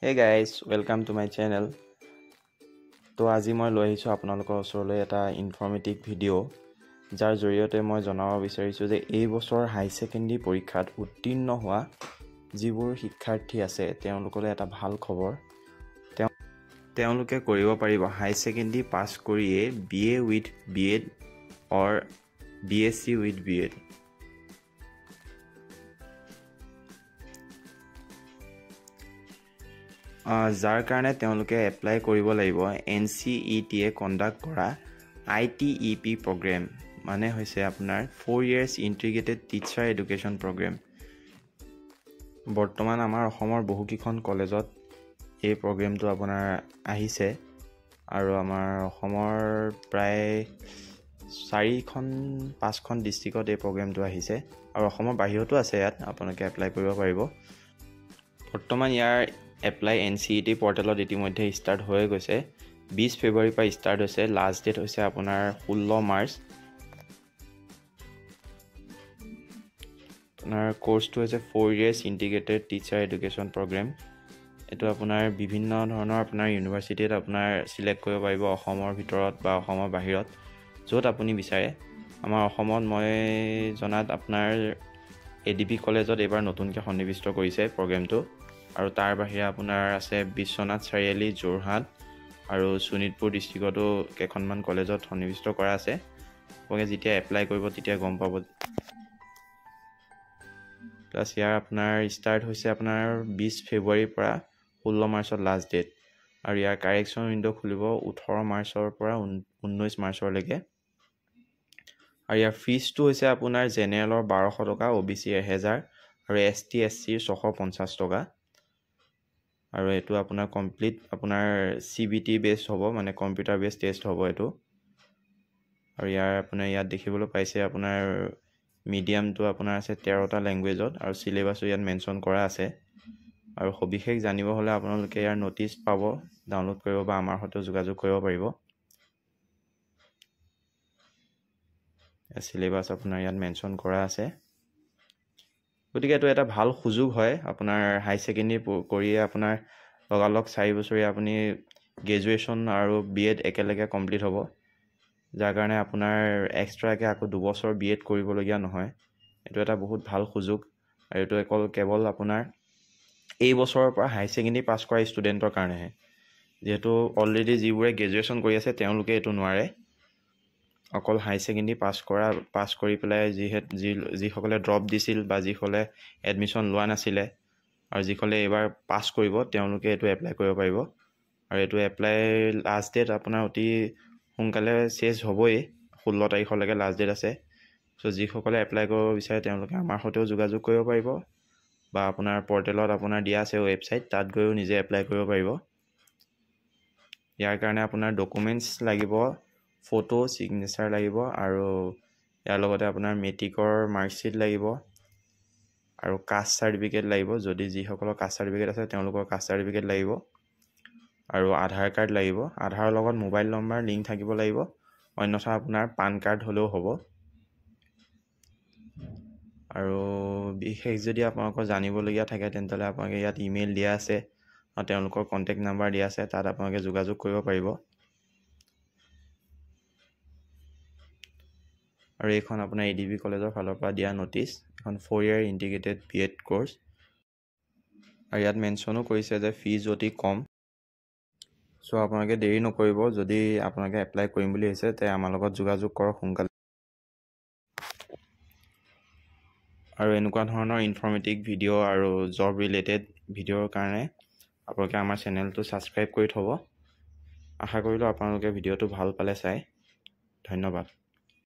Hey guys, welcome to my channel. তো আজি মই লৈ আহিছোঁ আপোনালোকৰ ওচৰলৈ এটা ইনফৰ্মেটিভ ভিডিঅ' যাৰ জৰিয়তে মই জনাব বিচাৰিছোঁ যে এই বছৰ হাই সেকেন্ডাৰী পৰীক্ষাত উত্তীৰ্ণ হোৱা যিবোৰ শিক্ষাৰ্থী আছে তেওঁলোকলৈ এটা ভাল খবৰ। তেওঁলোকে কৰিব পাৰিব হাই সেকেন্ডাৰী পাছ কৰিয়ে BA with BEd or BSc with BEd। যাৰ কাৰণে তেওঁলোকে এপ্লাই কৰিব লাগিব NCET কণ্ডাক্ট কৰা ITEP প্ৰগ্ৰেম, মানে হৈছে আপোনাৰ 4 years integrated teacher education programme. বৰ্তমান আমাৰ অসমৰ বহুকেইখন কলেজত এই প্ৰগ্ৰেমটো আপোনাৰ আহিছে আৰু আমাৰ অসমৰ প্ৰায় 4-5খন ডিষ্ট্ৰিক্টত এই প্ৰগ্ৰেমটো আহিছে আৰু অসমৰ বাহিৰতো আছে। ইয়াত আপোনালোকে এপ্লাই কৰিব পাৰিব। বৰ্তমান ইয়াৰ এপ্লাই NCET পৰ্টেলত ইতিমধ্যে ষ্টাৰ্ট হৈ গৈছে। 20 ফেব্ৰুৱাৰীৰ পৰা ষ্টাৰ্ট হৈছে। লাষ্ট ডেট হৈছে আপোনাৰ 16 মাৰ্চ। আপোনাৰ কোৰ্চটো হৈছে 4 years integrated teacher education programme. এইটো আপোনাৰ বিভিন্ন ধৰণৰ আপোনাৰ ইউনিভাৰ্চিটিত আপোনাৰ সিলেক্ট কৰিব পাৰিব, অসমৰ ভিতৰত বা অসমৰ বাহিৰত, য'ত আপুনি বিচাৰে। আমাৰ অসমত মই জনাত আপোনাৰ ADP কলেজত এইবাৰ নতুনকৈ সন্নিৱিষ্ট কৰিছে প্ৰগ্ৰেমটো, আৰু তাৰ বাহিৰে আপোনাৰ আছে বিশ্বনাথ চাৰিআলি, যোৰহাট আৰু শোণিতপুৰ ডিষ্ট্ৰিক্টতো কেইখনমান কলেজত সন্নিৱিষ্ট কৰা আছে। আপোনালোকে যেতিয়া এপ্লাই কৰিব তেতিয়া গম পাব। প্লাছ ইয়াৰ আপোনাৰ ষ্টাৰ্ট হৈছে আপোনাৰ 20 ফেব্ৰুৱাৰীৰ পৰা 16 মাৰ্চত লাষ্ট ডেট, আৰু ইয়াৰ কাৰেকশ্যন উইণ্ড' খুলিব 18 মাৰ্চৰ পৰা 19 মাৰ্চলৈকে। আৰু ইয়াৰ ফিজটো হৈছে আপোনাৰ জেনেৰেলৰ 1200 টকা, OBC 1000 আৰু ST SC 650 টকা। আৰু এইটো আপোনাৰ কমপ্লিট আপোনাৰ CBT বেছড হ'ব, মানে কম্পিউটাৰ বেছড টেষ্ট হ'ব এইটো। আৰু আপোনাৰ ইয়াত দেখিবলৈ পাইছে আপোনাৰ মিডিয়ামটো আপোনাৰ আছে 13টা লেংগুৱেজত, আৰু চিলেবাছো ইয়াত মেনশ্যন কৰা আছে। আৰু সবিশেষ জানিব হ'লে আপোনালোকে ইয়াৰ ন'টিচ পাব, ডাউনলোড কৰিব বা আমাৰ সৈতে যোগাযোগ কৰিব পাৰিব। চিলেবাছ আপোনাৰ ইয়াত মেনশ্যন কৰা আছে। গতিকে এইটো এটা ভাল সুযোগ হয় আপোনাৰ হাই সেকেন্ডাৰী কৰিয়ে আপোনাৰ লগালগ 4 বছৰীয়া আপুনি গ্ৰেজুৱেশ্যন আৰু BEd একেলগে কমপ্লিট হ'ব, যাৰ কাৰণে আপোনাৰ এক্সট্ৰাকৈ আকৌ 2 বছৰ BEd কৰিবলগীয়া নহয়। এইটো এটা বহুত ভাল সুযোগ, আৰু এইটো কেৱল আপোনাৰ এই বছৰৰ পৰা হাই সেকেন্ডাৰী পাছ কৰা ষ্টুডেণ্টৰ কাৰণেহে। যিহেতু অলৰেডি যিবোৰে গ্ৰেজুৱেশ্যন কৰি আছে তেওঁলোকে এইটো নোৱাৰে। অকল হাই সেকেন্ডাৰী পাছ কৰি পেলাই যিসকলে ড্ৰপ দিছিল বা যিসকলে এডমিশ্যন লোৱা নাছিলে আৰু যিসকলে এইবাৰ পাছ কৰিব তেওঁলোকে এইটো এপ্লাই কৰিব পাৰিব। আৰু এইটো এপ্লাই লাষ্ট ডেট আপোনাৰ অতি সোনকালে চেঞ্জ হ'বই, 16 তাৰিখলৈকে লাষ্ট ডেট আছে। চ' যিসকলে এপ্লাই কৰিব বিচাৰে তেওঁলোকে আমাৰ সৈতেও যোগাযোগ কৰিব পাৰিব, বা আপোনাৰ পৰ্টেলত আপোনাৰ দিয়া আছে ৱেবছাইট, তাত গৈও নিজে এপ্লাই কৰিব পাৰিব। ইয়াৰ কাৰণে আপোনাৰ ডকুমেণ্টছ লাগিব, ফটো, ছিগনেচাৰ লাগিব, আৰু ইয়াৰ লগতে আপোনাৰ মেট্ৰিকৰ মাৰ্কশ্বিট লাগিব আৰু কাষ্ট চাৰ্টিফিকেট লাগিব। যদি যিসকলৰ কাষ্ট চাৰ্টিফিকেট আছে তেওঁলোকৰ কাষ্ট চাৰ্টিফিকেট লাগিব, আৰু আধাৰ কাৰ্ড লাগিব। আধাৰৰ লগত মোবাইল নম্বৰ লিংক থাকিব লাগিব, অন্যথা আপোনাৰ পান কাৰ্ড হ'লেও হ'ব। আৰু বিশেষ যদি আপোনালোকৰ জানিবলগীয়া থাকে তেন্তে আপোনালোকে ইয়াত ইমেইল দিয়া আছে আৰু তেওঁলোকৰ কণ্টেক্ট নাম্বাৰ দিয়া আছে, তাত আপোনালোকে যোগাযোগ কৰিব পাৰিব। আৰু এইখন আপোনাৰ ADP কলেজৰ ফালৰ পৰা দিয়া ন'টিচ, এখন 4 year ইণ্টিগ্ৰেটেড BEd কোৰ্চ। আৰু ইয়াত মেনশ্যনো কৰিছে যে ফিজ অতি কম। চ' আপোনালোকে দেৰি নকৰিব, যদি আপোনালোকে এপ্লাই কৰিম বুলি ভাবিছে তে আমাৰ লগত যোগাযোগ কৰক সোনকালে। আৰু এনেকুৱা ধৰণৰ ইনফৰ্মেটিভ ভিডিঅ' আৰু জব ৰিলেটেড ভিডিঅ'ৰ কাৰণে আপোনালোকে আমাৰ চেনেলটো ছাবস্ক্ৰাইব কৰি থ'ব। আশা কৰিলোঁ আপোনালোকে ভিডিঅ'টো ভাল পালে চাই। ধন্যবাদ।